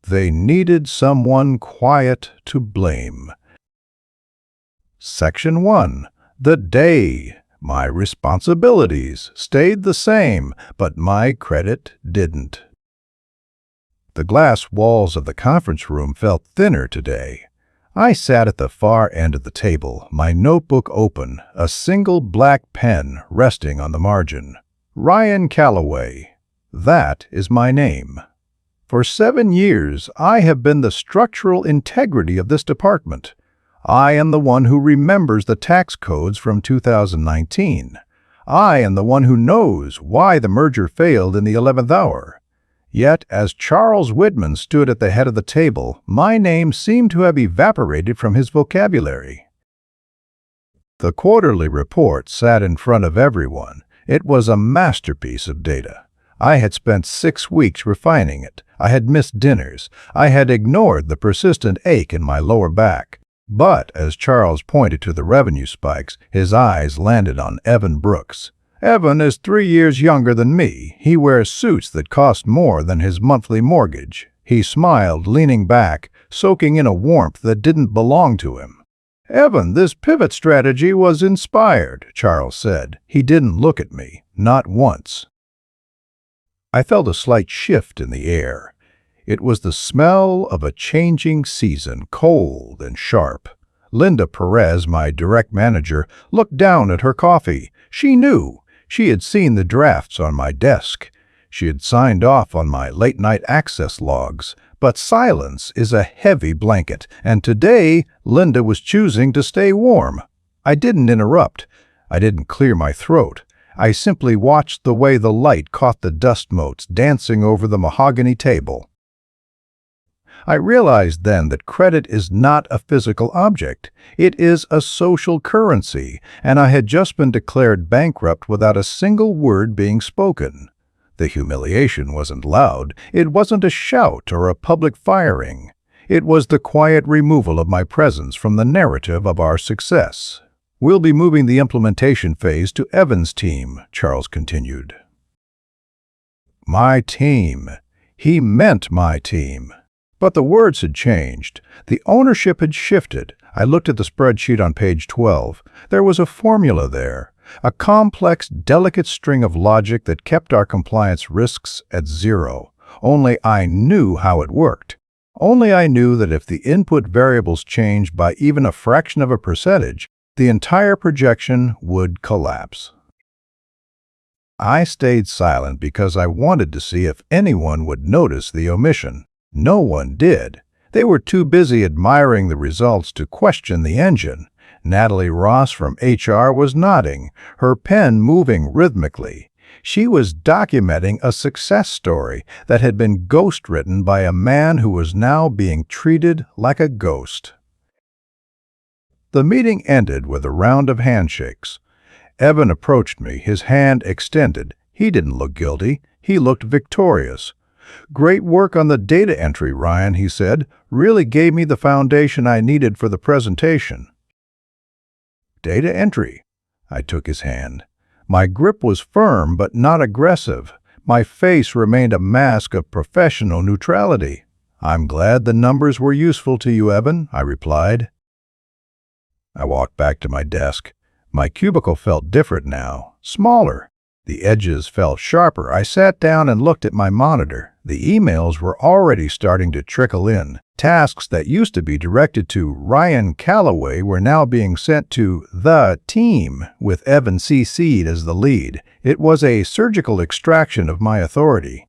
They needed someone quiet to blame. Section 1. The day. My responsibilities stayed the same, but my credit didn't. The glass walls of the conference room felt thinner today. I sat at the far end of the table, my notebook open, a single black pen resting on the margin. Ryan Calloway. That is my name. For 7 years, I have been the structural integrity of this department. I am the one who remembers the tax codes from 2019. I am the one who knows why the merger failed in the 11th hour. Yet, as Charles Whitman stood at the head of the table, my name seemed to have evaporated from his vocabulary. The quarterly report sat in front of everyone. It was a masterpiece of data. I had spent 6 weeks refining it. I had missed dinners. I had ignored the persistent ache in my lower back. But as Charles pointed to the revenue spikes, his eyes landed on Evan Brooks. Evan is 3 years younger than me. He wears suits that cost more than his monthly mortgage. He smiled, leaning back, soaking in a warmth that didn't belong to him. "Evan, this pivot strategy was inspired," Charles said. He didn't look at me, not once. I felt a slight shift in the air. It was the smell of a changing season, cold and sharp. Linda Perez, my direct manager, looked down at her coffee. She knew. She had seen the drafts on my desk. She had signed off on my late-night access logs. But silence is a heavy blanket, and today Linda was choosing to stay warm. I didn't interrupt. I didn't clear my throat. I simply watched the way the light caught the dust motes dancing over the mahogany table. I realized then that credit is not a physical object. It is a social currency, and I had just been declared bankrupt without a single word being spoken. The humiliation wasn't loud. It wasn't a shout or a public firing. It was the quiet removal of my presence from the narrative of our success. "We'll be moving the implementation phase to Evan's team," Charles continued. My team. He meant my team. But the words had changed. The ownership had shifted. I looked at the spreadsheet on page 12. There was a formula there, a complex, delicate string of logic that kept our compliance risks at 0. Only I knew how it worked. Only I knew that if the input variables changed by even a fraction of a percentage, the entire projection would collapse. I stayed silent because I wanted to see if anyone would notice the omission. No one did. They were too busy admiring the results to question the engine. Natalie Ross from HR was nodding, her pen moving rhythmically. She was documenting a success story that had been ghostwritten by a man who was now being treated like a ghost. The meeting ended with a round of handshakes. Evan approached me, his hand extended. He didn't look guilty. He looked victorious. "Great work on the data entry, Ryan," he said. "Really gave me the foundation I needed for the presentation." "Data entry?" I took his hand. My grip was firm but not aggressive. My face remained a mask of professional neutrality. "I'm glad the numbers were useful to you, Evan," I replied. I walked back to my desk. My cubicle felt different now, smaller. The edges felt sharper. I sat down and looked at my monitor. The emails were already starting to trickle in. Tasks that used to be directed to Ryan Calloway were now being sent to the team, with Evan CC'd as the lead. It was a surgical extraction of my authority.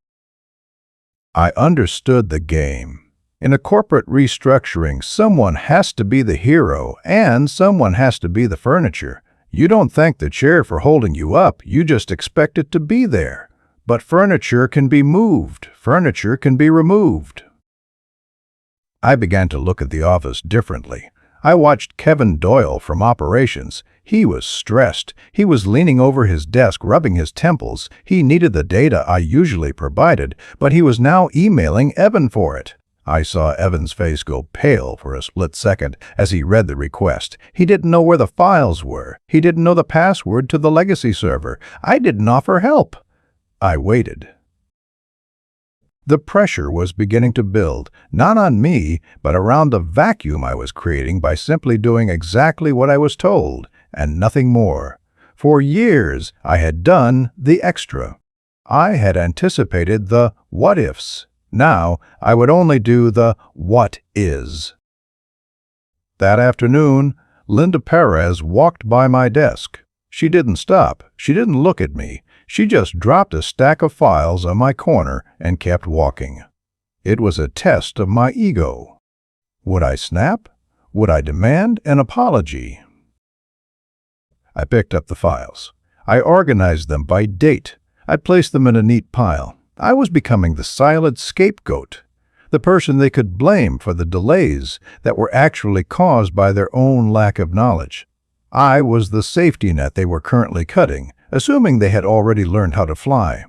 I understood the game. In a corporate restructuring, someone has to be the hero and someone has to be the furniture. You don't thank the chair for holding you up, you just expect it to be there. But furniture can be moved, furniture can be removed. I began to look at the office differently. I watched Kevin Doyle from operations. He was stressed. He was leaning over his desk, rubbing his temples. He needed the data I usually provided, but he was now emailing Evan for it. I saw Evan's face go pale for a split second as he read the request. He didn't know where the files were. He didn't know the password to the legacy server. I didn't offer help. I waited. The pressure was beginning to build, not on me, but around the vacuum I was creating by simply doing exactly what I was told, and nothing more. For years, I had done the extra. I had anticipated the what-ifs. Now, I would only do the what is. That afternoon, Linda Perez walked by my desk. She didn't stop. She didn't look at me. She just dropped a stack of files on my corner and kept walking. It was a test of my ego. Would I snap? Would I demand an apology? I picked up the files. I organized them by date. I placed them in a neat pile. I was becoming the silent scapegoat, the person they could blame for the delays that were actually caused by their own lack of knowledge. I was the safety net they were currently cutting, assuming they had already learned how to fly.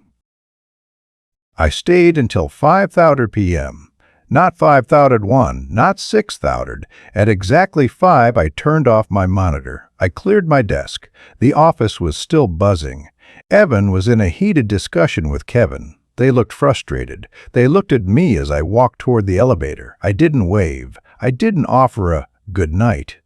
I stayed until 5:30 p.m. Not 5:01, not 6:00. At exactly 5, I turned off my monitor. I cleared my desk. The office was still buzzing. Evan was in a heated discussion with Kevin. They looked frustrated. They looked at me as I walked toward the elevator. I didn't wave. I didn't offer a good night.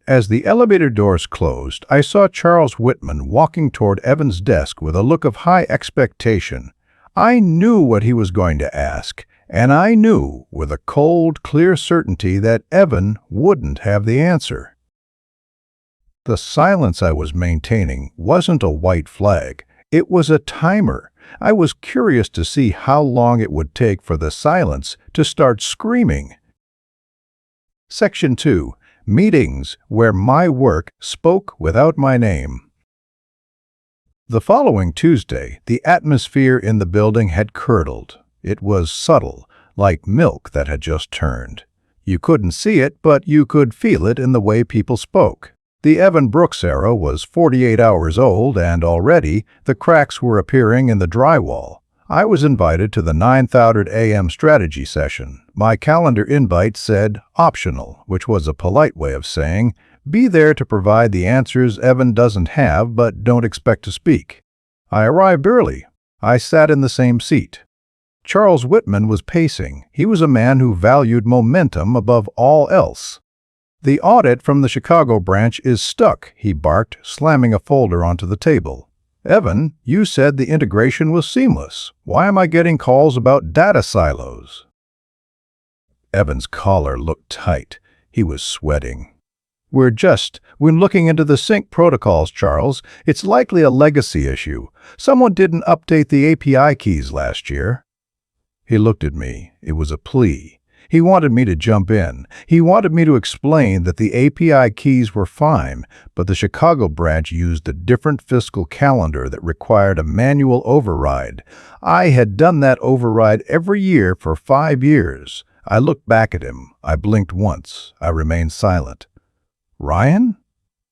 As the elevator doors closed, I saw Charles Whitman walking toward Evan's desk with a look of high expectation. I knew what he was going to ask, and I knew with a cold, clear certainty that Evan wouldn't have the answer. The silence I was maintaining wasn't a white flag. It was a timer. I was curious to see how long it would take for the silence to start screaming. Section 2. Meetings where my work spoke without my name. The following Tuesday, the atmosphere in the building had curdled. It was subtle, like milk that had just turned. You couldn't see it, but you could feel it in the way people spoke. The Evan Brooks era was 48 hours old, and already the cracks were appearing in the drywall. I was invited to the 9:30 a.m. strategy session. My calendar invite said optional, which was a polite way of saying, be there to provide the answers Evan doesn't have but don't expect to speak. I arrived early. I sat in the same seat. Charles Whitman was pacing. He was a man who valued momentum above all else. The audit from the Chicago branch is stuck, he barked, slamming a folder onto the table. Evan, you said the integration was seamless. Why am I getting calls about data silos? Evan's collar looked tight. He was sweating. We're looking into the sync protocols, Charles. It's likely a legacy issue. Someone didn't update the API keys last year. He looked at me. It was a plea. He wanted me to jump in. He wanted me to explain that the API keys were fine, but the Chicago branch used a different fiscal calendar that required a manual override. I had done that override every year for 5 years. I looked back at him. I blinked once. I remained silent. Ryan?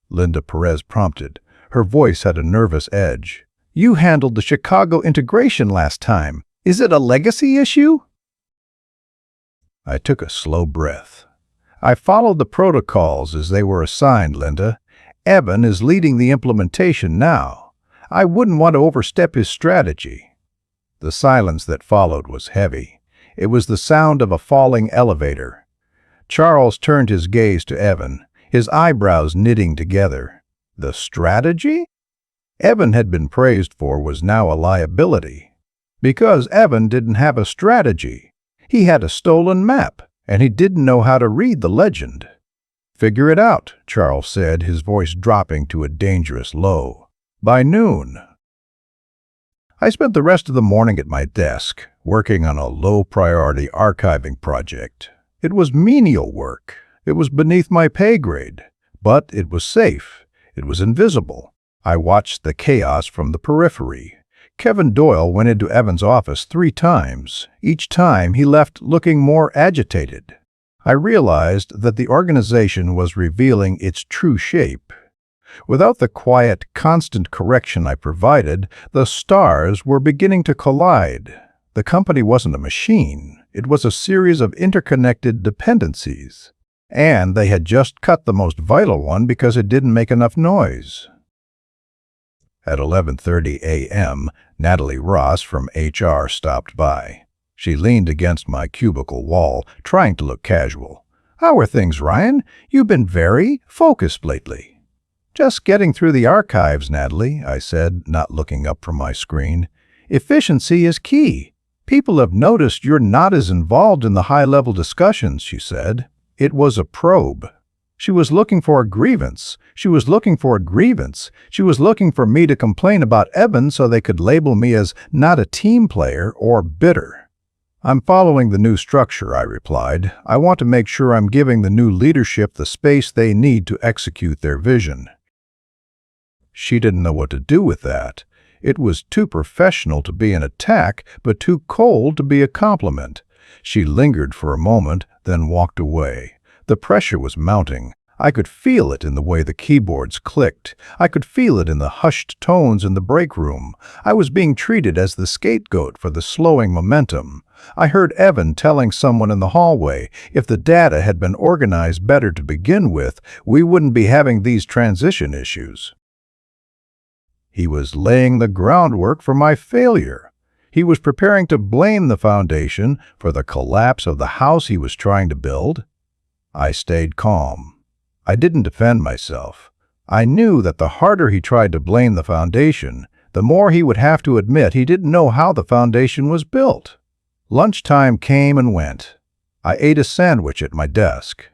Linda Perez prompted. Her voice had a nervous edge. You handled the Chicago integration last time. Is it a legacy issue? I took a slow breath. I followed the protocols as they were assigned, Linda. Evan is leading the implementation now. I wouldn't want to overstep his strategy. The silence that followed was heavy. It was the sound of a falling elevator. Charles turned his gaze to Evan, his eyebrows knitting together. The strategy Evan had been praised for was now a liability. Because Evan didn't have a strategy. He had a stolen map, and he didn't know how to read the legend. Figure it out, Charles said, his voice dropping to a dangerous low. By noon. I spent the rest of the morning at my desk, working on a low-priority archiving project. It was menial work. It was beneath my pay grade. But it was safe. It was invisible. I watched the chaos from the periphery. Kevin Doyle went into Evan's office 3 times. Each time he left looking more agitated. I realized that the organization was revealing its true shape. Without the quiet, constant correction I provided, the stars were beginning to collide. The company wasn't a machine. It was a series of interconnected dependencies. And they had just cut the most vital one because it didn't make enough noise. At 11:30 a.m., Natalie Ross from HR stopped by. She leaned against my cubicle wall, trying to look casual. "How are things, Ryan? You've been very focused lately." "Just getting through the archives, Natalie," I said, not looking up from my screen. "Efficiency is key. People have noticed you're not as involved in the high-level discussions," she said. It was a probe. She was looking for a grievance. She was looking for a grievance. She was looking for me to complain about Evan so they could label me as not a team player or bitter. "I'm following the new structure," I replied. "I want to make sure I'm giving the new leadership the space they need to execute their vision." She didn't know what to do with that. It was too professional to be an attack, but too cold to be a compliment. She lingered for a moment, then walked away. The pressure was mounting. I could feel it in the way the keyboards clicked. I could feel it in the hushed tones in the break room. I was being treated as the scapegoat for the slowing momentum. I heard Evan telling someone in the hallway, if the data had been organized better to begin with, we wouldn't be having these transition issues. He was laying the groundwork for my failure. He was preparing to blame the foundation for the collapse of the house he was trying to build. I stayed calm. I didn't defend myself. I knew that the harder he tried to blame the foundation, the more he would have to admit he didn't know how the foundation was built. Lunchtime came and went. I ate a sandwich at my desk.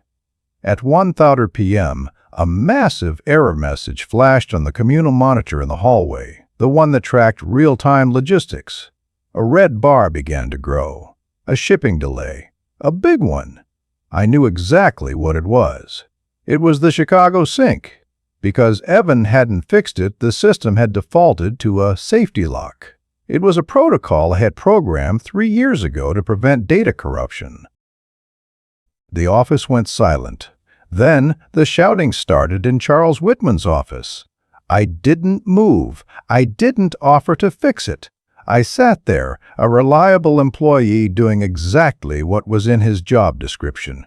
At 1:30 p.m., a massive error message flashed on the communal monitor in the hallway, the one that tracked real-time logistics. A red bar began to grow. A shipping delay. A big one. I knew exactly what it was. It was the Chicago sink. Because Evan hadn't fixed it, the system had defaulted to a safety lock. It was a protocol I had programmed 3 years ago to prevent data corruption. The office went silent. Then the shouting started in Charles Whitman's office. I didn't move. I didn't offer to fix it. I sat there, a reliable employee doing exactly what was in his job description.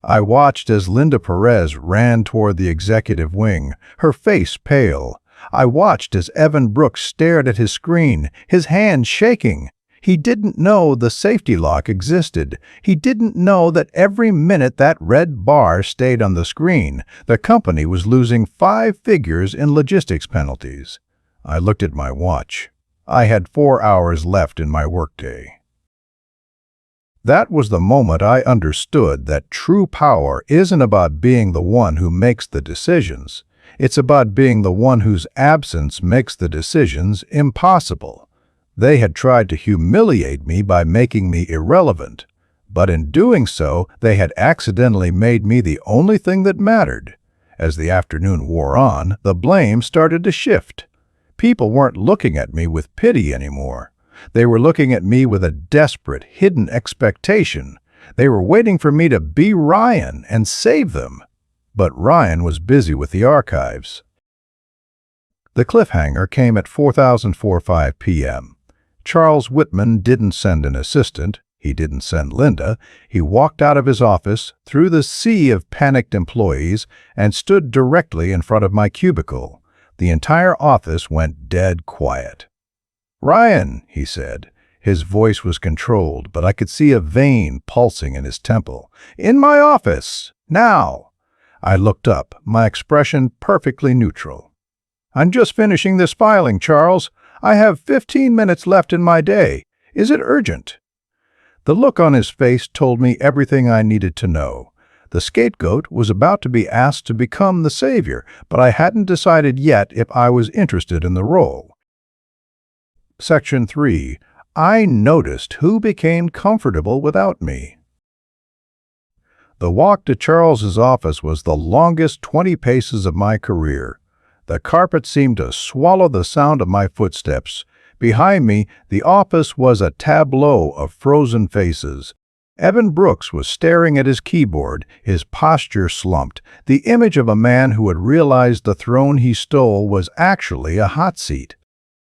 I watched as Linda Perez ran toward the executive wing, her face pale. I watched as Evan Brooks stared at his screen, his hands shaking. He didn't know the safety lock existed. He didn't know that every minute that red bar stayed on the screen, the company was losing 5 figures in logistics penalties. I looked at my watch. I had 4 hours left in my workday. That was the moment I understood that true power isn't about being the one who makes the decisions. It's about being the one whose absence makes the decisions impossible. They had tried to humiliate me by making me irrelevant, but in doing so, they had accidentally made me the only thing that mattered. As the afternoon wore on, the blame started to shift. People weren't looking at me with pity anymore. They were looking at me with a desperate, hidden expectation. They were waiting for me to be Ryan and save them. But Ryan was busy with the archives. The cliffhanger came at 4:45 p.m. Charles Whitman didn't send an assistant. He didn't send Linda. He walked out of his office, through the sea of panicked employees, and stood directly in front of my cubicle. The entire office went dead quiet. "Ryan," he said. His voice was controlled, but I could see a vein pulsing in his temple. "In my office! Now!" I looked up, my expression perfectly neutral. "I'm just finishing this filing, Charles. I have 15 minutes left in my day. Is it urgent?" The look on his face told me everything I needed to know. The scapegoat was about to be asked to become the savior, but I hadn't decided yet if I was interested in the role. Section 3. I noticed who became comfortable without me. The walk to Charles's office was the longest 20 paces of my career. The carpet seemed to swallow the sound of my footsteps. Behind me, the office was a tableau of frozen faces. Evan Brooks was staring at his keyboard, his posture slumped, the image of a man who had realized the throne he stole was actually a hot seat.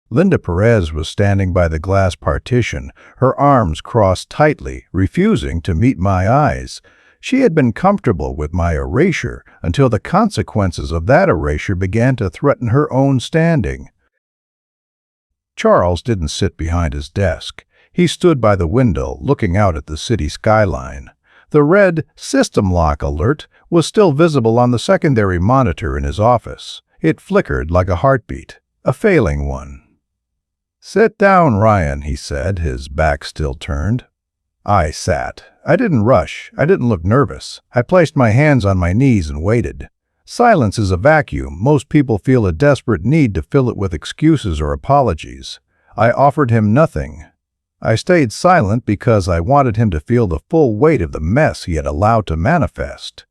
Linda Perez was standing by the glass partition, her arms crossed tightly, refusing to meet my eyes. She had been comfortable with my erasure until the consequences of that erasure began to threaten her own standing. Charles didn't sit behind his desk. He stood by the window, looking out at the city skyline. The red system lock alert was still visible on the secondary monitor in his office. It flickered like a heartbeat, a failing one. "Sit down, Ryan," he said, his back still turned. I sat. I didn't rush. I didn't look nervous. I placed my hands on my knees and waited. Silence is a vacuum. Most people feel a desperate need to fill it with excuses or apologies. I offered him nothing. I stayed silent because I wanted him to feel the full weight of the mess he had allowed to manifest.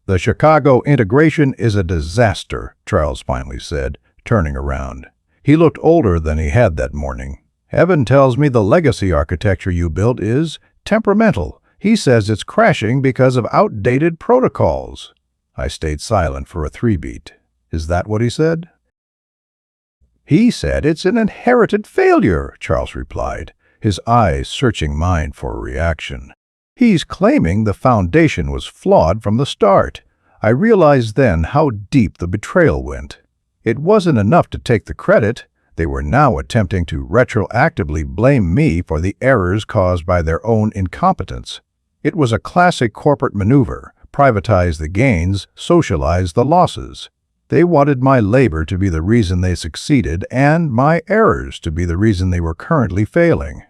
"The Chicago integration is a disaster," Charles finally said, turning around. He looked older than he had that morning. "Evan tells me the legacy architecture you built is temperamental. He says it's crashing because of outdated protocols." I stayed silent for a 3-beat. "Is that what he said?" "He said it's an inherited failure," Charles replied, his eyes searching mine for a reaction. "He's claiming the foundation was flawed from the start." I realized then how deep the betrayal went. It wasn't enough to take the credit. They were now attempting to retroactively blame me for the errors caused by their own incompetence. It was a classic corporate maneuver: privatize the gains, socialize the losses. They wanted my labor to be the reason they succeeded and my errors to be the reason they were currently failing.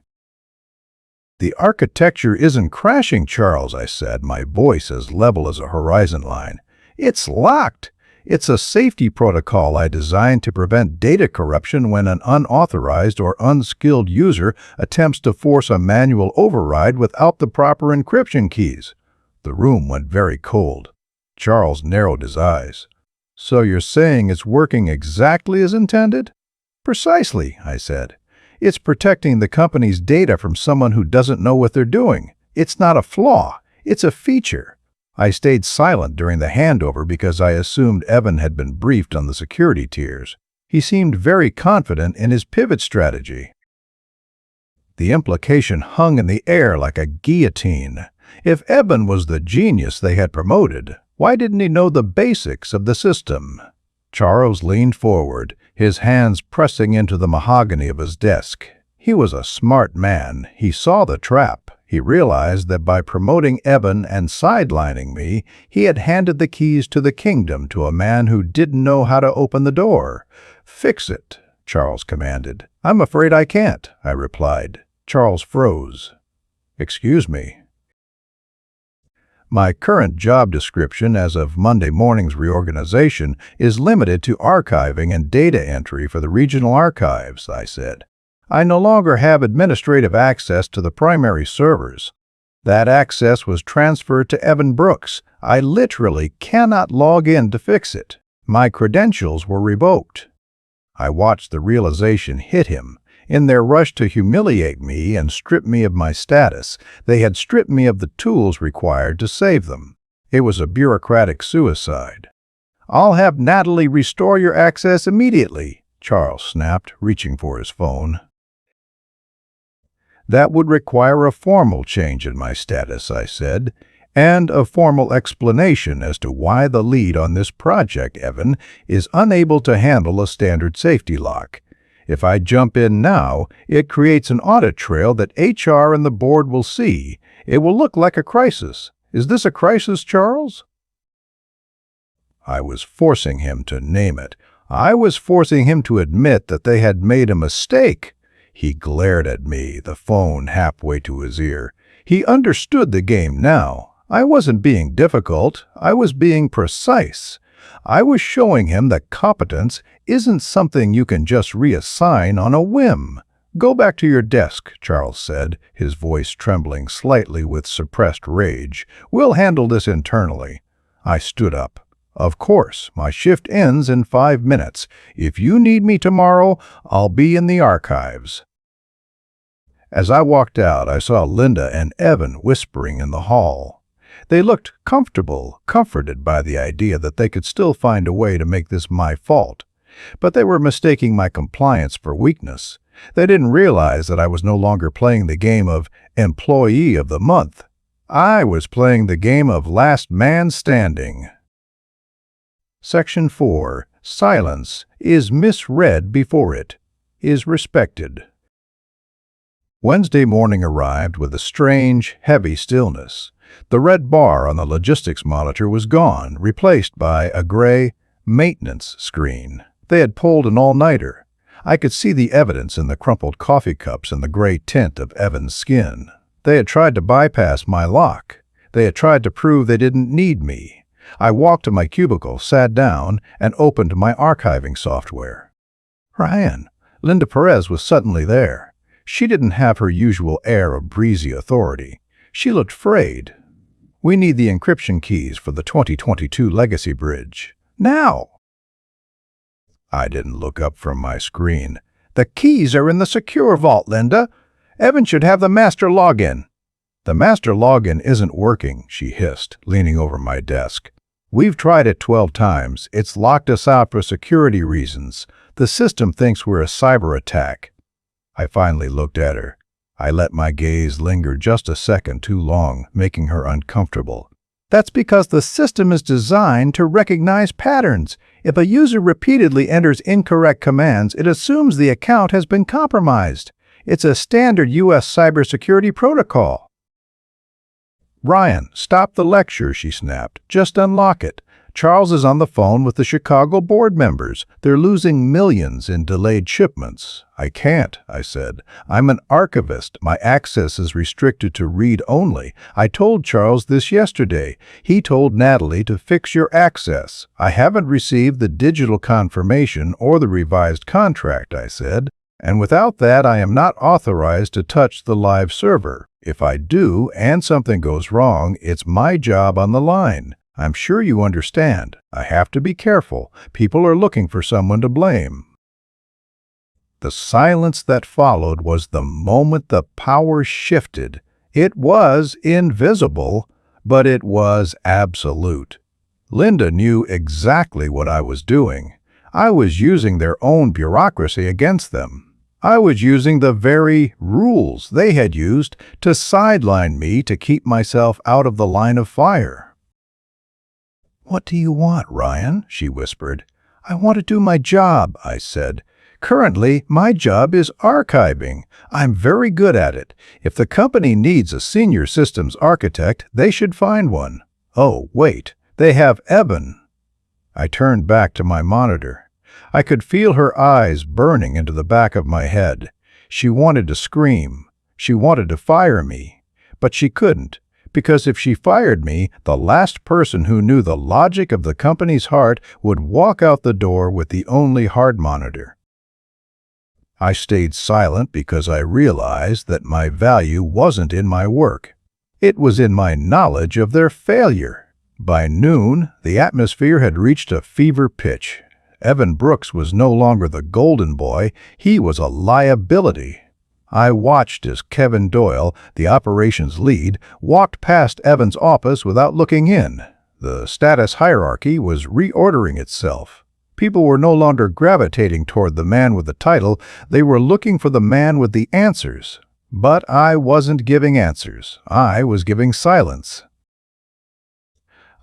"The architecture isn't crashing, Charles," I said, my voice as level as a horizon line. "It's locked. It's a safety protocol I designed to prevent data corruption when an unauthorized or unskilled user attempts to force a manual override without the proper encryption keys." The room went very cold. Charles narrowed his eyes. "So you're saying it's working exactly as intended?" "Precisely," I said. "It's protecting the company's data from someone who doesn't know what they're doing. It's not a flaw. It's a feature." I stayed silent during the handover because I assumed Evan had been briefed on the security tiers. He seemed very confident in his pivot strategy. The implication hung in the air like a guillotine. If Evan was the genius they had promoted, why didn't he know the basics of the system? Charles leaned forward, his hands pressing into the mahogany of his desk. He was a smart man. He saw the trap. He realized that by promoting Evan and sidelining me, he had handed the keys to the kingdom to a man who didn't know how to open the door. "Fix it," Charles commanded. "I'm afraid I can't," I replied. Charles froze. "Excuse me." "My current job description as of Monday morning's reorganization is limited to archiving and data entry for the regional archives," I said. "I no longer have administrative access to the primary servers. That access was transferred to Evan Brooks. I literally cannot log in to fix it. My credentials were revoked." I watched the realization hit him. In their rush to humiliate me and strip me of my status, they had stripped me of the tools required to save them. It was a bureaucratic suicide. "I'll have Natalie restore your access immediately," Charles snapped, reaching for his phone. "That would require a formal change in my status," I said, "and a formal explanation as to why the lead on this project, Evan, is unable to handle a standard safety lock. If I jump in now, it creates an audit trail that HR and the board will see. It will look like a crisis. Is this a crisis, Charles?" I was forcing him to name it. I was forcing him to admit that they had made a mistake. He glared at me, the phone halfway to his ear. He understood the game now. I wasn't being difficult. I was being precise. I was showing him that competence isn't something you can just reassign on a whim. "Go back to your desk," Charles said, his voice trembling slightly with suppressed rage. "We'll handle this internally." I stood up. "Of course, my shift ends in 5 minutes. If you need me tomorrow, I'll be in the archives." As I walked out, I saw Linda and Evan whispering in the hall. They looked comfortable, comforted by the idea that they could still find a way to make this my fault. But they were mistaking my compliance for weakness. They didn't realize that I was no longer playing the game of Employee of the Month. I was playing the game of Last Man Standing. Section 4. Silence is misread before it. is respected. Wednesday morning arrived with a strange, heavy stillness. The red bar on the logistics monitor was gone, replaced by a gray maintenance screen. They had pulled an all-nighter. I could see the evidence in the crumpled coffee cups and the gray tint of Evan's skin. They had tried to bypass my lock. They had tried to prove they didn't need me. I walked to my cubicle, sat down, and opened my archiving software. Ryan, Linda Perez was suddenly there. She didn't have her usual air of breezy authority. She looked frayed. We need the encryption keys for the 2022 Legacy Bridge. Now! I didn't look up from my screen. The keys are in the secure vault, Linda. Evan should have the master login. The master login isn't working, she hissed, leaning over my desk. We've tried it 12 times. It's locked us out for security reasons. The system thinks we're a cyber attack. I finally looked at her. I let my gaze linger just a second too long, making her uncomfortable. That's because the system is designed to recognize patterns. If a user repeatedly enters incorrect commands, it assumes the account has been compromised. It's a standard U.S. cybersecurity protocol. Ryan, stop the lecture, she snapped. Just unlock it. Charles is on the phone with the Chicago board members. They're losing millions in delayed shipments. I can't, I said. I'm an archivist. My access is restricted to read only. I told Charles this yesterday. He told Natalie to fix your access. I haven't received the digital confirmation or the revised contract, I said. And without that, I am not authorized to touch the live server. If I do and something goes wrong, it's my job on the line. I'm sure you understand. I have to be careful. People are looking for someone to blame. The silence that followed was the moment the power shifted. It was invisible, but it was absolute. Linda knew exactly what I was doing. I was using their own bureaucracy against them. I was using the very rules they had used to sideline me to keep myself out of the line of fire. "What do you want, Ryan?" she whispered. "I want to do my job," I said. "Currently, my job is archiving. I'm very good at it. If the company needs a senior systems architect, they should find one. Oh, wait, they have Evan." I turned back to my monitor. I could feel her eyes burning into the back of my head. She wanted to scream. She wanted to fire me. But she couldn't, because if she fired me, the last person who knew the logic of the company's heart would walk out the door with the only hard monitor. I stayed silent because I realized that my value wasn't in my work. It was in my knowledge of their failure. By noon, the atmosphere had reached a fever pitch. Evan Brooks was no longer the golden boy, he was a liability. I watched as Kevin Doyle, the operations lead, walked past Evan's office without looking in. The status hierarchy was reordering itself. People were no longer gravitating toward the man with the title, they were looking for the man with the answers. But I wasn't giving answers, I was giving silence.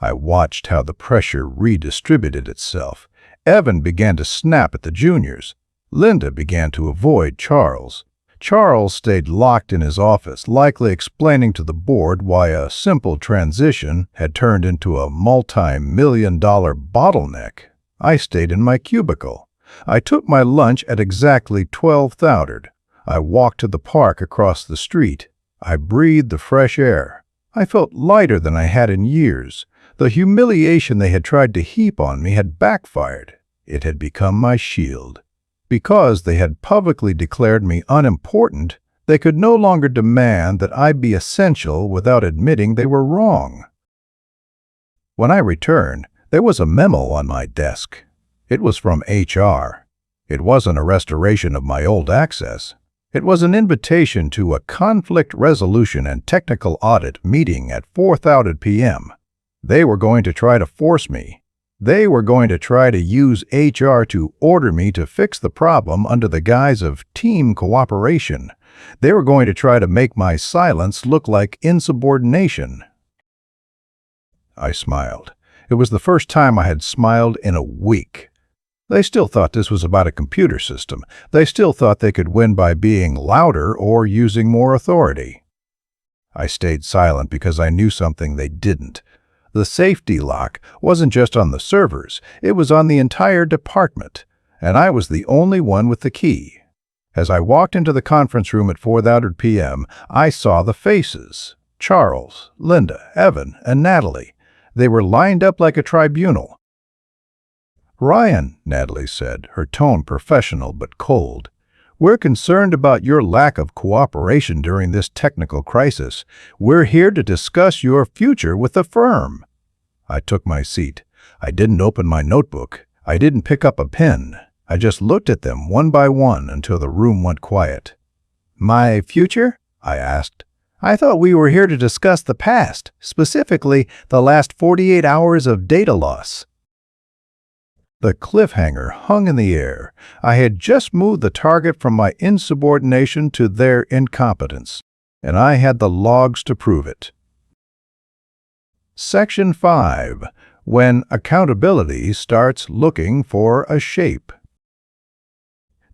I watched how the pressure redistributed itself. Evan began to snap at the juniors. Linda began to avoid Charles. Charles stayed locked in his office, likely explaining to the board why a simple transition had turned into a multi-million-dollar bottleneck. I stayed in my cubicle. I took my lunch at exactly 12:30. I walked to the park across the street. I breathed the fresh air. I felt lighter than I had in years. The humiliation they had tried to heap on me had backfired. It had become my shield. Because they had publicly declared me unimportant, they could no longer demand that I be essential without admitting they were wrong. When I returned, there was a memo on my desk. It was from HR. It wasn't a restoration of my old access. It was an invitation to a conflict resolution and technical audit meeting at 4:30 p.m. They were going to try to force me. They were going to try to use HR to order me to fix the problem under the guise of team cooperation. They were going to try to make my silence look like insubordination. I smiled. It was the first time I had smiled in a week. They still thought this was about a computer system. They still thought they could win by being louder or using more authority. I stayed silent because I knew something they didn't. The safety lock wasn't just on the servers, it was on the entire department, and I was the only one with the key. As I walked into the conference room at 4:30 p.m., I saw the faces. Charles, Linda, Evan, and Natalie. They were lined up like a tribunal. "Ryan," Natalie said, her tone professional but cold, "we're concerned about your lack of cooperation during this technical crisis. We're here to discuss your future with the firm." I took my seat. I didn't open my notebook. I didn't pick up a pen. I just looked at them one by one until the room went quiet. "My future?" I asked. "I thought we were here to discuss the past, specifically the last 48 hours of data loss." The cliffhanger hung in the air. I had just moved the target from my insubordination to their incompetence, and I had the logs to prove it. Section 5. When accountability starts looking for a shape.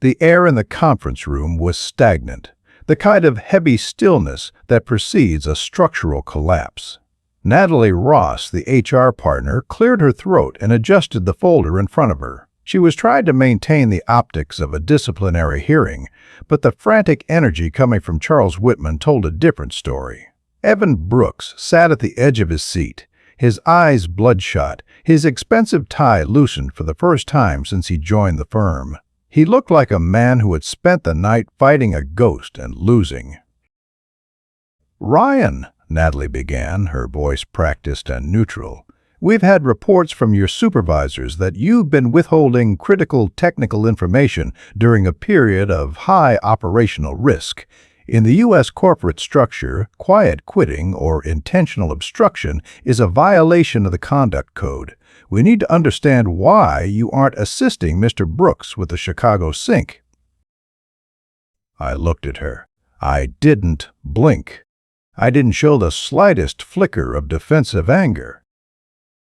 The air in the conference room was stagnant, the kind of heavy stillness that precedes a structural collapse. Natalie Ross, the HR partner, cleared her throat and adjusted the folder in front of her. She was trying to maintain the optics of a disciplinary hearing, but the frantic energy coming from Charles Whitman told a different story. Evan Brooks sat at the edge of his seat, his eyes bloodshot, his expensive tie loosened for the first time since he joined the firm. He looked like a man who had spent the night fighting a ghost and losing. "Ryan," Natalie began, her voice practiced and neutral, "we've had reports from your supervisors that you've been withholding critical technical information during a period of high operational risk. In the U.S. corporate structure, quiet quitting or intentional obstruction is a violation of the conduct code. We need to understand why you aren't assisting Mr. Brooks with the Chicago sink." I looked at her. I didn't blink. I didn't show the slightest flicker of defensive anger.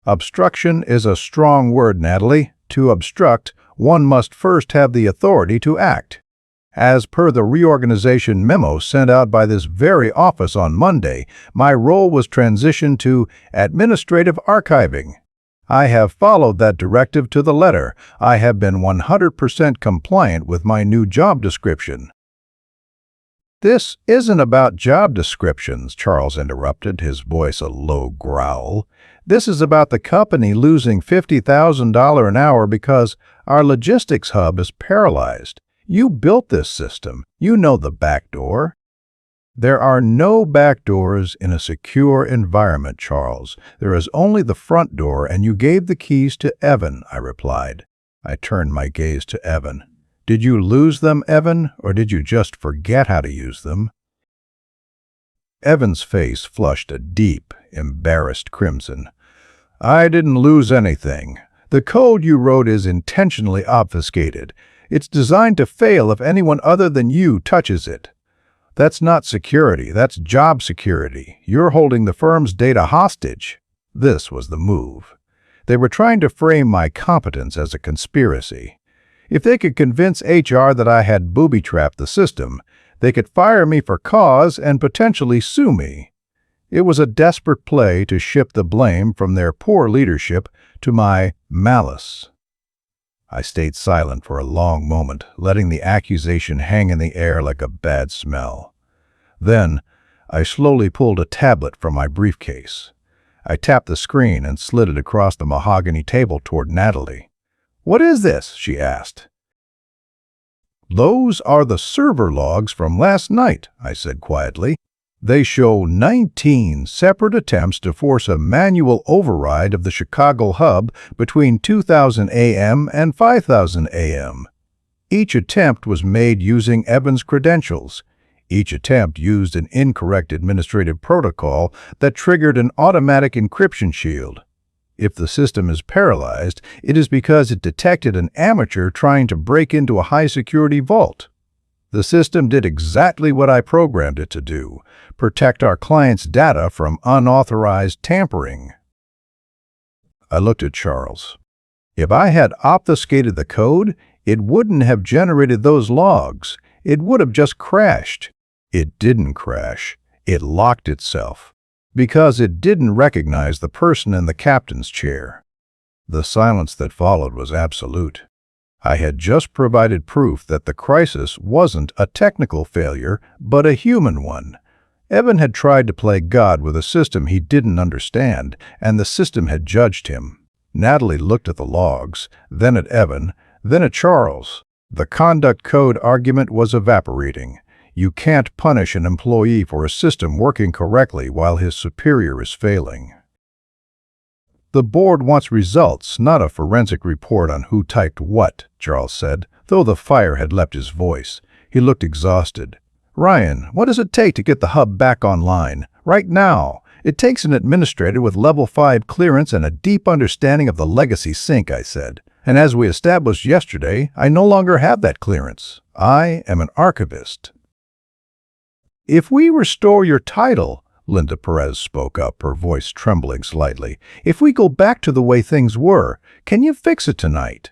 "Obstruction is a strong word, Natalie. To obstruct, one must first have the authority to act. As per the reorganization memo sent out by this very office on Monday, my role was transitioned to administrative archiving. I have followed that directive to the letter. I have been 100% compliant with my new job description." "This isn't about job descriptions," Charles interrupted, his voice a low growl. "This is about the company losing $50,000 an hour because our logistics hub is paralyzed. You built this system. You know the back door." "There are no back doors in a secure environment, Charles. There is only the front door, and you gave the keys to Evan," I replied. I turned my gaze to Evan. "Did you lose them, Evan, or did you just forget how to use them?" Evan's face flushed a deep, embarrassed crimson. "I didn't lose anything. The code you wrote is intentionally obfuscated. It's designed to fail if anyone other than you touches it. That's not security, that's job security. You're holding the firm's data hostage." This was the move. They were trying to frame my competence as a conspiracy. If they could convince HR that I had booby-trapped the system, they could fire me for cause and potentially sue me. It was a desperate play to shift the blame from their poor leadership to my malice. I stayed silent for a long moment, letting the accusation hang in the air like a bad smell. Then, I slowly pulled a tablet from my briefcase. I tapped the screen and slid it across the mahogany table toward Natalie. "What is this?" she asked. "Those are the server logs from last night," I said quietly. "They show 19 separate attempts to force a manual override of the Chicago hub between 2000 a.m. and 5000 a.m. Each attempt was made using Evan's credentials. Each attempt used an incorrect administrative protocol that triggered an automatic encryption shield. If the system is paralyzed, it is because it detected an amateur trying to break into a high-security vault. The system did exactly what I programmed it to do: protect our clients' data from unauthorized tampering." I looked at Charles. If I had obfuscated the code, it wouldn't have generated those logs. It would have just crashed. It didn't crash. It locked itself, because it didn't recognize the person in the captain's chair. The silence that followed was absolute. I had just provided proof that the crisis wasn't a technical failure, but a human one. Evan had tried to play God with a system he didn't understand, and the system had judged him. Natalie looked at the logs, then at Evan, then at Charles. The conduct code argument was evaporating. You can't punish an employee for a system working correctly while his superior is failing. The board wants results, not a forensic report on who typed what, Charles said, though the fire had left his voice. He looked exhausted. Ryan, what does it take to get the hub back online? Right now. It takes an administrator with level 5 clearance and a deep understanding of the legacy sync, I said. And as we established yesterday, I no longer have that clearance. I am an archivist. If we restore your title, Linda Perez spoke up, her voice trembling slightly, if we go back to the way things were, can you fix it tonight?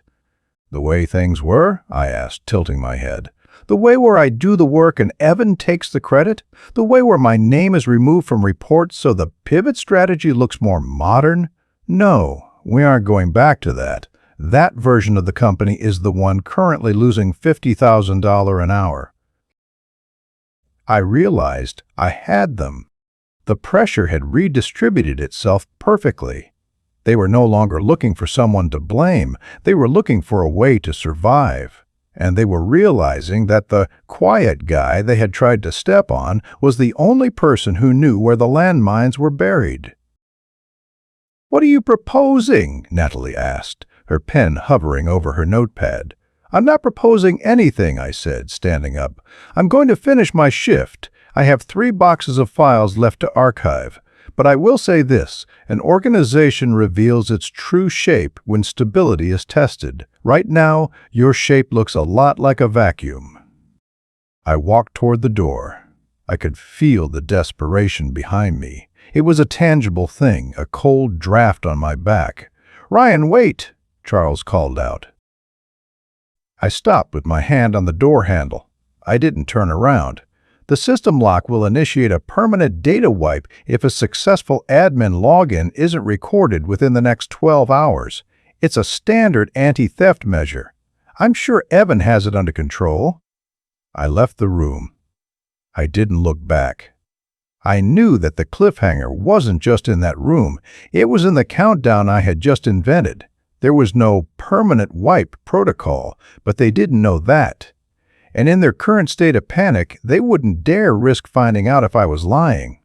The way things were? I asked, tilting my head. The way where I do the work and Evan takes the credit? The way where my name is removed from reports so the pivot strategy looks more modern? No, we aren't going back to that. That version of the company is the one currently losing $50,000 an hour. I realized I had them. The pressure had redistributed itself perfectly. They were no longer looking for someone to blame. They were looking for a way to survive. And they were realizing that the quiet guy they had tried to step on was the only person who knew where the landmines were buried. "What are you proposing?" Natalie asked, her pen hovering over her notepad. "I'm not proposing anything," I said, standing up. "I'm going to finish my shift. I have 3 boxes of files left to archive. But I will say this, an organization reveals its true shape when stability is tested. Right now, your shape looks a lot like a vacuum." I walked toward the door. I could feel the desperation behind me. It was a tangible thing, a cold draft on my back. "Ryan, wait!" Charles called out. I stopped with my hand on the door handle. I didn't turn around. The system lock will initiate a permanent data wipe if a successful admin login isn't recorded within the next 12 hours. It's a standard anti-theft measure. I'm sure Evan has it under control. I left the room. I didn't look back. I knew that the cliffhanger wasn't just in that room. It was in the countdown I had just invented. There was no permanent wipe protocol, but they didn't know that. And in their current state of panic, they wouldn't dare risk finding out if I was lying.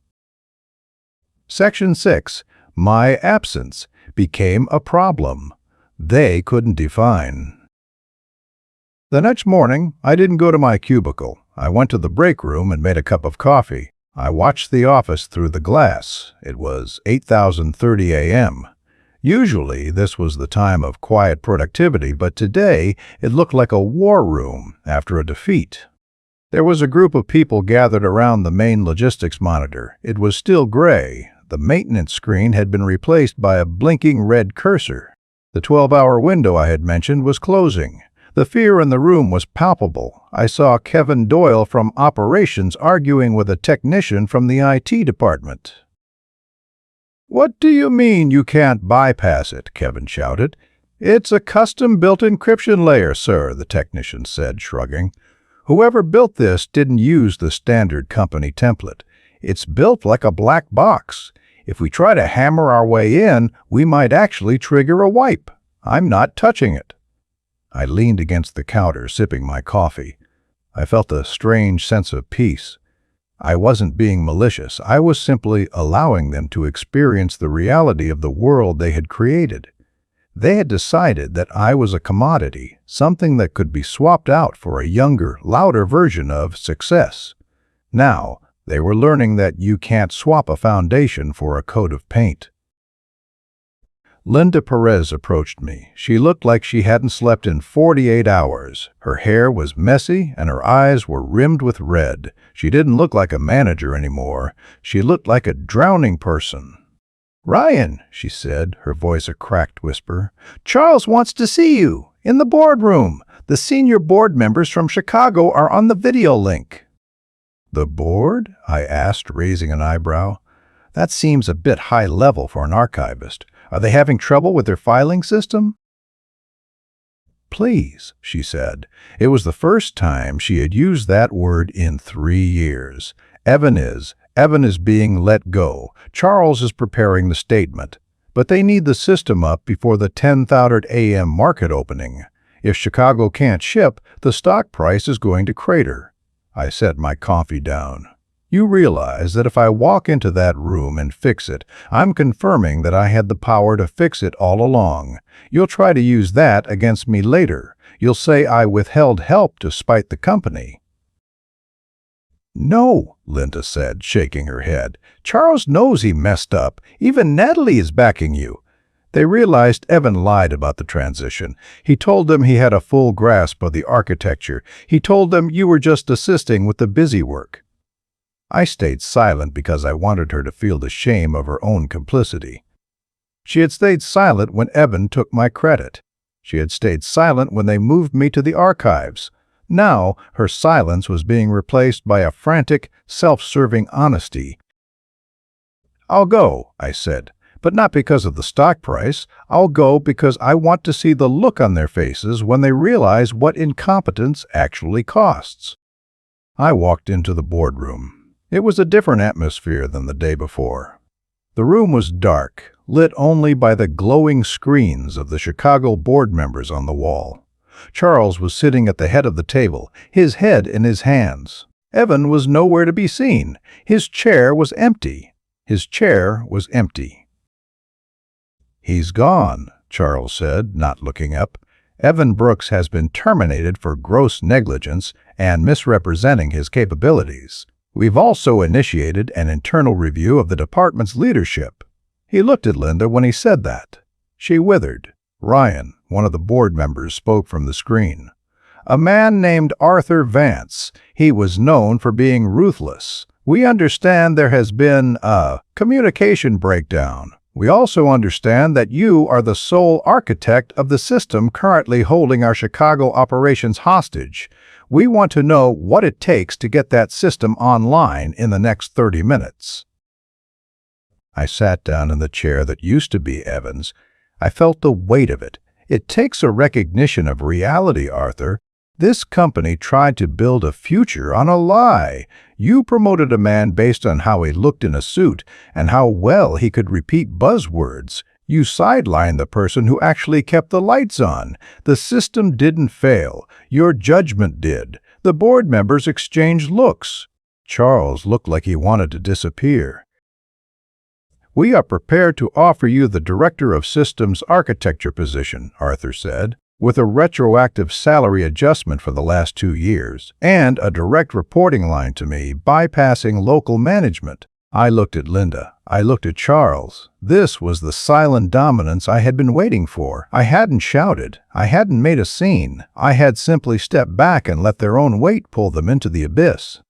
Section 6. My absence became a problem they couldn't define. The next morning, I didn't go to my cubicle. I went to the break room and made a cup of coffee. I watched the office through the glass. It was 8:30 a.m. Usually, this was the time of quiet productivity, but today it looked like a war room after a defeat. There was a group of people gathered around the main logistics monitor. It was still gray. The maintenance screen had been replaced by a blinking red cursor. The 12-hour window I had mentioned was closing. The fear in the room was palpable. I saw Kevin Doyle from operations arguing with a technician from the IT department. "What do you mean you can't bypass it?" Kevin shouted. "It's a custom-built encryption layer, sir," the technician said, shrugging. "Whoever built this didn't use the standard company template. It's built like a black box. If we try to hammer our way in, we might actually trigger a wipe. I'm not touching it." I leaned against the counter, sipping my coffee. I felt a strange sense of peace. I wasn't being malicious. I was simply allowing them to experience the reality of the world they had created. They had decided that I was a commodity, something that could be swapped out for a younger, louder version of success. Now, they were learning that you can't swap a foundation for a coat of paint. Linda Perez approached me. She looked like she hadn't slept in 48 hours. Her hair was messy and her eyes were rimmed with red. She didn't look like a manager anymore. She looked like a drowning person. "Ryan," she said, her voice a cracked whisper, "Charles wants to see you. In the boardroom. The senior board members from Chicago are on the video link." "The board?" I asked, raising an eyebrow. That seems a bit high level for an archivist. Are they having trouble with their filing system? "Please," she said. It was the first time she had used that word in 3 years. Evan is being let go. Charles is preparing the statement. But they need the system up before the 10:30 a.m. market opening. If Chicago can't ship, the stock price is going to crater. I set my coffee down. You realize that if I walk into that room and fix it, I'm confirming that I had the power to fix it all along. You'll try to use that against me later. You'll say I withheld help to spite the company. "No," Linda said, shaking her head. "Charles knows he messed up. Even Natalie is backing you." They realized Evan lied about the transition. He told them he had a full grasp of the architecture. He told them you were just assisting with the busy work. I stayed silent because I wanted her to feel the shame of her own complicity. She had stayed silent when Evan took my credit. She had stayed silent when they moved me to the archives. Now, her silence was being replaced by a frantic, self-serving honesty. "I'll go," I said, "but not because of the stock price. I'll go because I want to see the look on their faces when they realize what incompetence actually costs." I walked into the boardroom. It was a different atmosphere than the day before. The room was dark, lit only by the glowing screens of the Chicago board members on the wall. Charles was sitting at the head of the table, his head in his hands. Evan was nowhere to be seen. His chair was empty. His chair was empty. "He's gone," Charles said, not looking up. "Evan Brooks has been terminated for gross negligence and misrepresenting his capabilities. We've also initiated an internal review of the department's leadership." He looked at Linda when he said that. She withered. Ryan, one of the board members, spoke from the screen. "A man named Arthur Vance. He was known for being ruthless. We understand there has been a communication breakdown. We also understand that you are the sole architect of the system currently holding our Chicago operations hostage. We want to know what it takes to get that system online in the next 30 minutes. I sat down in the chair that used to be Evan's. I felt the weight of it. "It takes a recognition of reality, Arthur. This company tried to build a future on a lie. You promoted a man based on how he looked in a suit and how well he could repeat buzzwords. You sidelined the person who actually kept the lights on. The system didn't fail. Your judgment did. The board members exchanged looks." Charles looked like he wanted to disappear. "We are prepared to offer you the Director of Systems Architecture position," Arthur said, "with a retroactive salary adjustment for the last 2 years, and a direct reporting line to me, bypassing local management." I looked at Linda. I looked at Charles. This was the silent dominance I had been waiting for. I hadn't shouted. I hadn't made a scene. I had simply stepped back and let their own weight pull them into the abyss.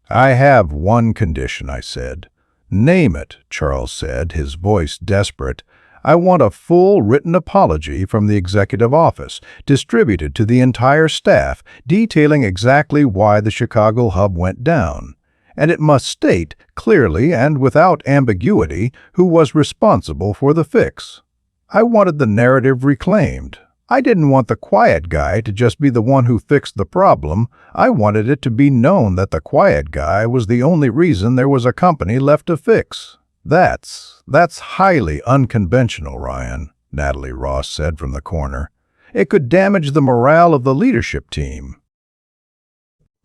"I have one condition," I said. "Name it," Charles said, his voice desperate. "I want a full written apology from the executive office, distributed to the entire staff, detailing exactly why the Chicago hub went down. And it must state, clearly and without ambiguity, who was responsible for the fix." I wanted the narrative reclaimed. I didn't want the quiet guy to just be the one who fixed the problem. I wanted it to be known that the quiet guy was the only reason there was a company left to fix. That's highly unconventional, Ryan," Natalie Ross said from the corner. "It could damage the morale of the leadership team."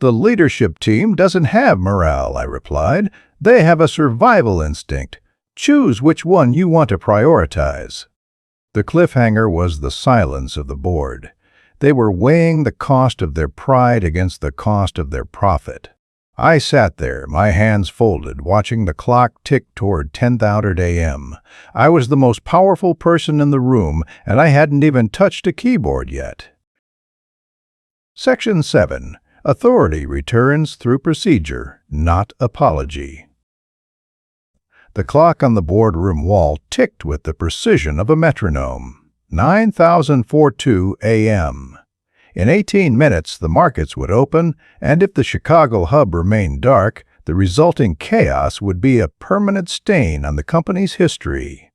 "The leadership team doesn't have morale," I replied. "They have a survival instinct. Choose which one you want to prioritize." The cliffhanger was the silence of the board. They were weighing the cost of their pride against the cost of their profit. I sat there, my hands folded, watching the clock tick toward 10:30 a.m. I was the most powerful person in the room, and I hadn't even touched a keyboard yet. Section 7. Authority returns through procedure, not apology. The clock on the boardroom wall ticked with the precision of a metronome. 9,042 a.m. In 18 minutes, the markets would open, and if the Chicago hub remained dark, the resulting chaos would be a permanent stain on the company's history.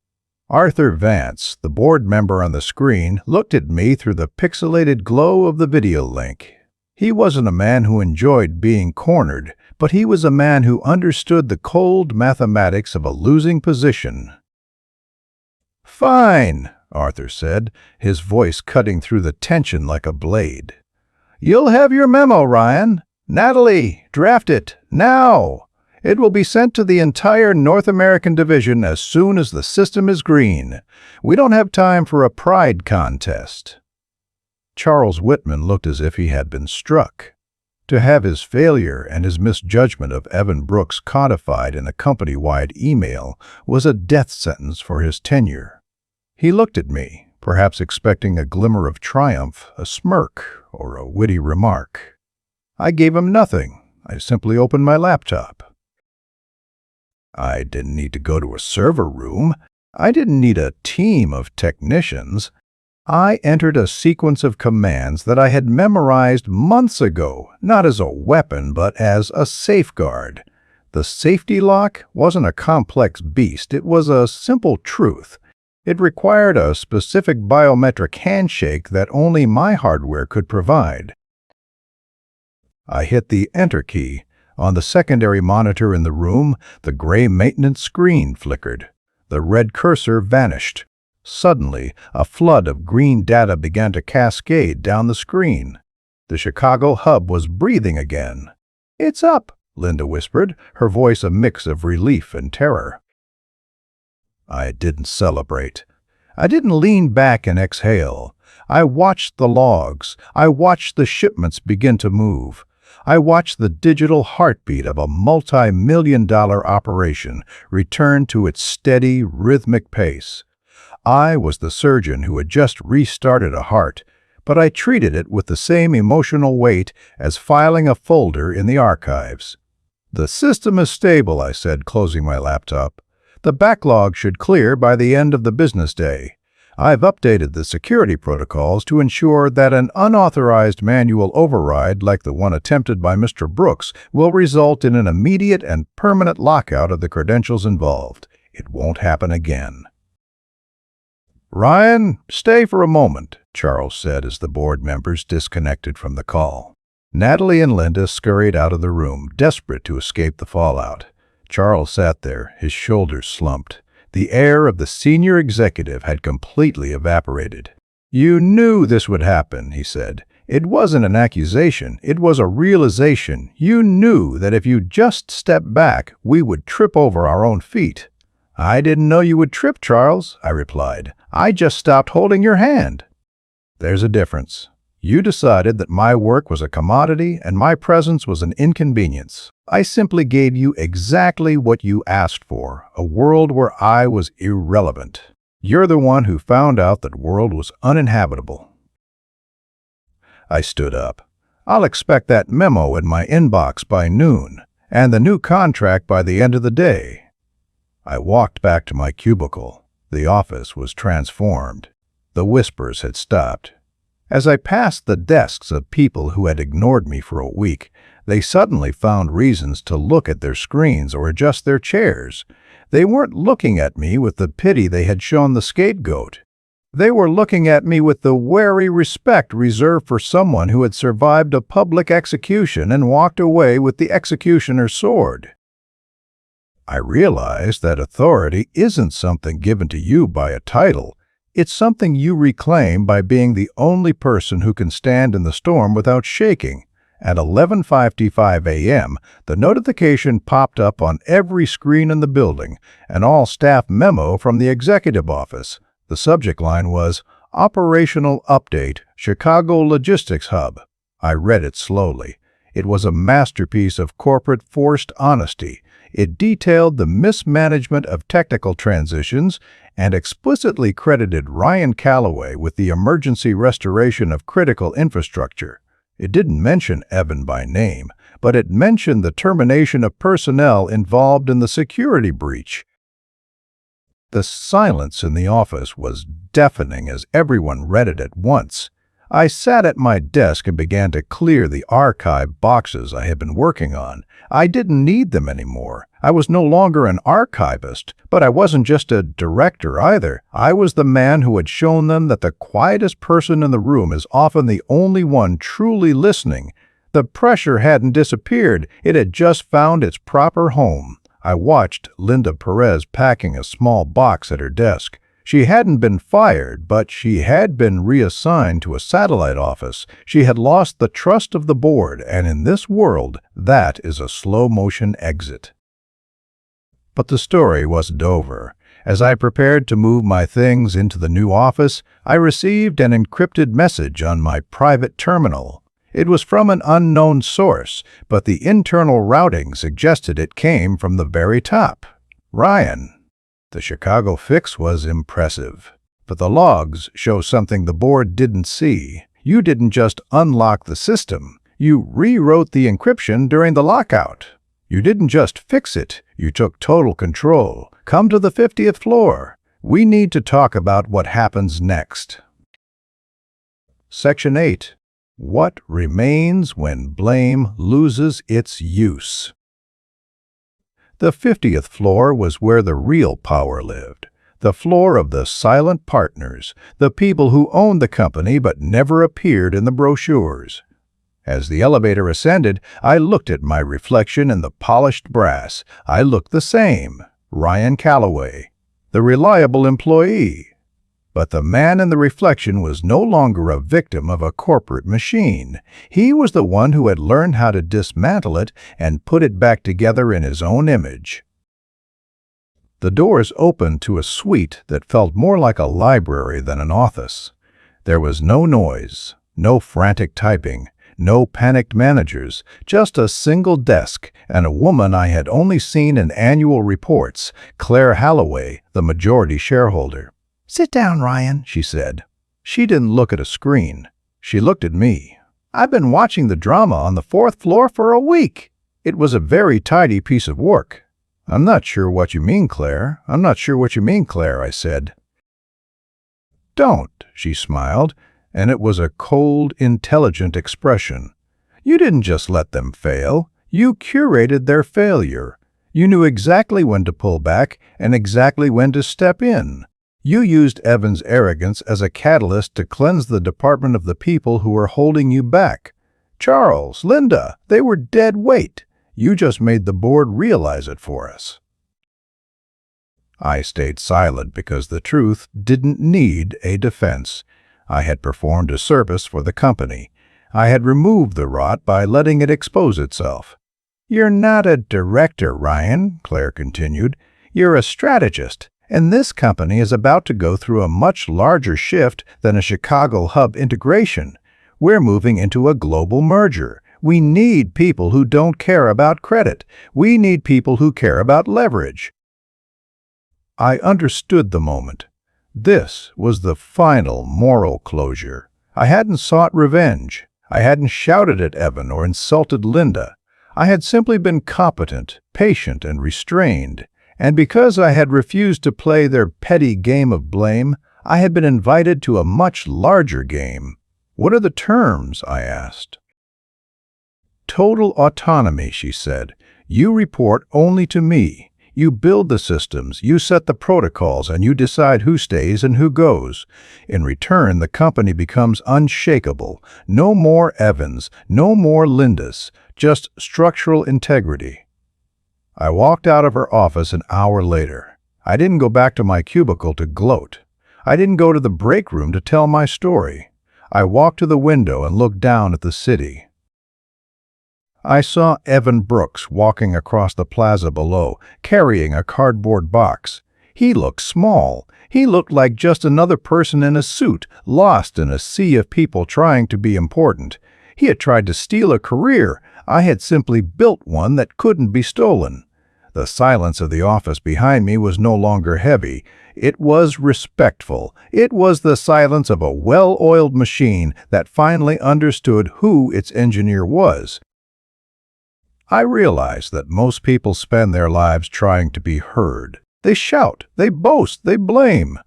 Arthur Vance, the board member on the screen, looked at me through the pixelated glow of the video link. He wasn't a man who enjoyed being cornered, but he was a man who understood the cold mathematics of a losing position. "Fine," Arthur said, his voice cutting through the tension like a blade. "You'll have your memo, Ryan. Natalie, draft it, now. It will be sent to the entire North American division as soon as the system is green. We don't have time for a pride contest." Charles Whitman looked as if he had been struck. To have his failure and his misjudgment of Evan Brooks codified in a company-wide email was a death sentence for his tenure. He looked at me, perhaps expecting a glimmer of triumph, a smirk, or a witty remark. I gave him nothing. I simply opened my laptop. I didn't need to go to a server room. I didn't need a team of technicians. I entered a sequence of commands that I had memorized months ago, not as a weapon, but as a safeguard. The safety lock wasn't a complex beast. It was a simple truth. It required a specific biometric handshake that only my hardware could provide. I hit the Enter key. On the secondary monitor in the room, the gray maintenance screen flickered. The red cursor vanished. Suddenly, a flood of green data began to cascade down the screen. The Chicago hub was breathing again. "It's up," Linda whispered, her voice a mix of relief and terror. I didn't celebrate. I didn't lean back and exhale. I watched the logs. I watched the shipments begin to move. I watched the digital heartbeat of a multi-million-dollar operation return to its steady, rhythmic pace. I was the surgeon who had just restarted a heart, but I treated it with the same emotional weight as filing a folder in the archives. "The system is stable," I said, closing my laptop. "The backlog should clear by the end of the business day. I've updated the security protocols to ensure that an unauthorized manual override like the one attempted by Mr. Brooks will result in an immediate and permanent lockout of the credentials involved. It won't happen again." "Ryan, stay for a moment," Charles said as the board members disconnected from the call. Natalie and Linda scurried out of the room, desperate to escape the fallout. Charles sat there, his shoulders slumped. The air of the senior executive had completely evaporated. "You knew this would happen," he said. "It wasn't an accusation, it was a realization. You knew that if you just stepped back, we would trip over our own feet." "I didn't know you would trip, Charles," I replied. "I just stopped holding your hand." "There's a difference. You decided that my work was a commodity and my presence was an inconvenience. I simply gave you exactly what you asked for, a world where I was irrelevant. You're the one who found out that world was uninhabitable." I stood up. "I'll expect that memo in my inbox by noon, and the new contract by the end of the day." I walked back to my cubicle. The office was transformed. The whispers had stopped. As I passed the desks of people who had ignored me for a week, they suddenly found reasons to look at their screens or adjust their chairs. They weren't looking at me with the pity they had shown the scapegoat. They were looking at me with the wary respect reserved for someone who had survived a public execution and walked away with the executioner's sword. I realized that authority isn't something given to you by a title. It's something you reclaim by being the only person who can stand in the storm without shaking. At 11:55 a.m., the notification popped up on every screen in the building, an all-staff memo from the executive office. The subject line was, "Operational Update, Chicago Logistics Hub." I read it slowly. It was a masterpiece of corporate forced honesty. It detailed the mismanagement of technical transitions and explicitly credited Ryan Calloway with the emergency restoration of critical infrastructure. It didn't mention Evan by name, but it mentioned the termination of personnel involved in the security breach. The silence in the office was deafening as everyone read it at once. I sat at my desk and began to clear the archive boxes I had been working on. I didn't need them anymore. I was no longer an archivist, but I wasn't just a director either. I was the man who had shown them that the quietest person in the room is often the only one truly listening. The pressure hadn't disappeared. It had just found its proper home. I watched Linda Perez packing a small box at her desk. She hadn't been fired, but she had been reassigned to a satellite office. She had lost the trust of the board, and in this world, that is a slow-motion exit. But the story wasn't over. As I prepared to move my things into the new office, I received an encrypted message on my private terminal. It was from an unknown source, but the internal routing suggested it came from the very top. Ryan. The Chicago fix was impressive, but the logs show something the board didn't see. You didn't just unlock the system, you rewrote the encryption during the lockout. You didn't just fix it, you took total control. Come to the 50th floor. We need to talk about what happens next. Section 8. What remains when blame loses its use? The 50th floor was where the real power lived, the floor of the silent partners, the people who owned the company but never appeared in the brochures. As the elevator ascended, I looked at my reflection in the polished brass. I looked the same, Ryan Calloway, the reliable employee. But the man in the reflection was no longer a victim of a corporate machine. He was the one who had learned how to dismantle it and put it back together in his own image. The doors opened to a suite that felt more like a library than an office. There was no noise, no frantic typing, no panicked managers, just a single desk and a woman I had only seen in annual reports, Claire Holloway, the majority shareholder. "Sit down, Ryan," she said. She didn't look at a screen. She looked at me. "I've been watching the drama on the 4th floor for a week. It was a very tidy piece of work." "I'm not sure what you mean, Claire. I'm not sure what you mean, Claire," I said. "Don't," she smiled, and it was a cold, intelligent expression. "You didn't just let them fail. You curated their failure. You knew exactly when to pull back and exactly when to step in. You used Evan's arrogance as a catalyst to cleanse the department of the people who were holding you back. Charles, Linda, they were dead weight. You just made the board realize it for us." I stayed silent because the truth didn't need a defense. I had performed a service for the company. I had removed the rot by letting it expose itself. "You're not a director, Ryan," Claire continued. "You're a strategist. And this company is about to go through a much larger shift than a Chicago hub integration. We're moving into a global merger. We need people who don't care about credit. We need people who care about leverage." I understood the moment. This was the final moral closure. I hadn't sought revenge. I hadn't shouted at Evan or insulted Linda. I had simply been competent, patient, and restrained. And because I had refused to play their petty game of blame, I had been invited to a much larger game. "What are the terms?" I asked. "Total autonomy," she said. "You report only to me. You build the systems, you set the protocols, and you decide who stays and who goes. In return, the company becomes unshakable. No more Evans, no more Lindas, just structural integrity." I walked out of her office an hour later. I didn't go back to my cubicle to gloat. I didn't go to the break room to tell my story. I walked to the window and looked down at the city. I saw Evan Brooks walking across the plaza below, carrying a cardboard box. He looked small. He looked like just another person in a suit, lost in a sea of people trying to be important. He had tried to steal a career. I had simply built one that couldn't be stolen. The silence of the office behind me was no longer heavy. It was respectful. It was the silence of a well-oiled machine that finally understood who its engineer was. I realized that most people spend their lives trying to be heard. They shout, they boast, they blame.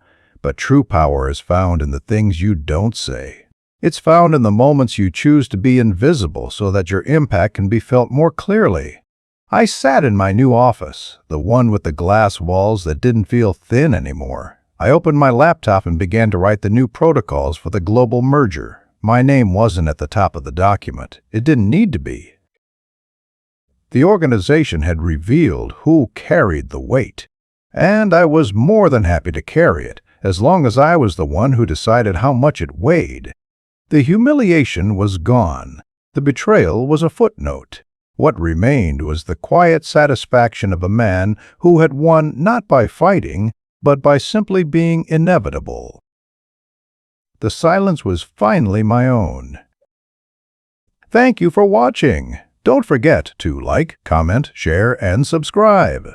But true power is found in the things you don't say. It's found in the moments you choose to be invisible so that your impact can be felt more clearly. I sat in my new office, the one with the glass walls that didn't feel thin anymore. I opened my laptop and began to write the new protocols for the global merger. My name wasn't at the top of the document. It didn't need to be. The organization had revealed who carried the weight, and I was more than happy to carry it, as long as I was the one who decided how much it weighed. The humiliation was gone. The betrayal was a footnote. What remained was the quiet satisfaction of a man who had won not by fighting, but by simply being inevitable. The silence was finally my own. Thank you for watching. Don't forget to like, comment, share, and subscribe.